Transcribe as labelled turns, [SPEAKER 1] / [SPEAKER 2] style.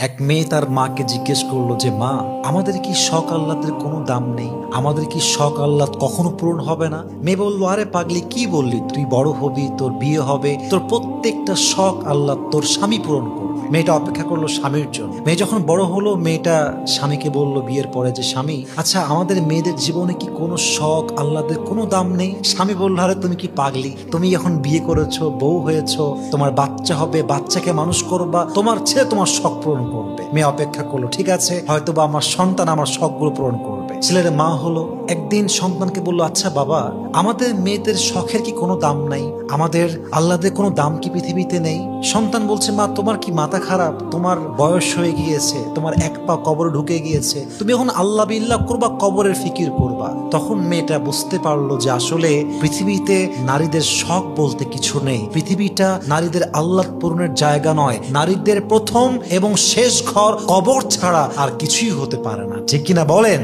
[SPEAKER 1] এক মেয়ে তার মাকে জিজ্ঞেস করলো যে মা, আমাদের কি শখ আহ্লাদের কোনো দাম নেই? আমাদের কি শখ আহ্লাদ কখনো পূরণ হবে না? মেয়ে বললো, আরে পাগলি, কি বললি? তুই বড় হবি, তোর বিয়ে হবে, তোর প্রত্যেকটা শখ আহ্লাদ তোর স্বামী পূরণ করবে। মেয়েটা অপেক্ষা করলো স্বামীর জন্য। মেয়ে যখন বড় হলো, মেয়েটা স্বামীকে বলল বিয়ের পরে যে স্বামী, আচ্ছা আমাদের মেয়েদের জীবনে কি কোনো শখ আহ্লাদের কোনো দাম নেই? স্বামী বলল, আরে তুমি কি পাগলি? তুমি এখন বিয়ে করেছো, বউ হয়েছো, তোমার বাচ্চা হবে, বাচ্চাকে মানুষ করবা, তোমার ছেলে তোমার শখ পূরণ করবে। মেয়ে অপেক্ষা করলো, ঠিক আছে, হয়তো বা আমার সন্তান আমার শখগুলো পূরণ করবে। ছেলের মা হলো, একদিন সন্তানকে বললো, আচ্ছা বাবা, আমাদের মেয়েদের শখের কি কোনো দাম নাই? আমাদের আহ্লাদের কোনো দাম কি পৃথিবীতে নেই? সন্তান বলছে, মা তোমার কি মাথা খারাপ? তোমার বয়স হয়ে গিয়েছে, তোমার এক পা কবরে ঢুকে গিয়েছে, তুমি এখন আল্লাহ বিল্লাহ করবা, কবরের ফিকির করবা। তখন মেয়েটা বুঝতে পারলো যে আসলে পৃথিবীতে নারীদের শখ বলতে কিছু নেই। পৃথিবীটা নারীদের আহ্লাদ পূরণের জায়গা নয়। নারীদের প্রথম এবং শেষ ঘর কবর ছাড়া আর কিছুই হতে পারে না। ঠিক কিনা বলেন?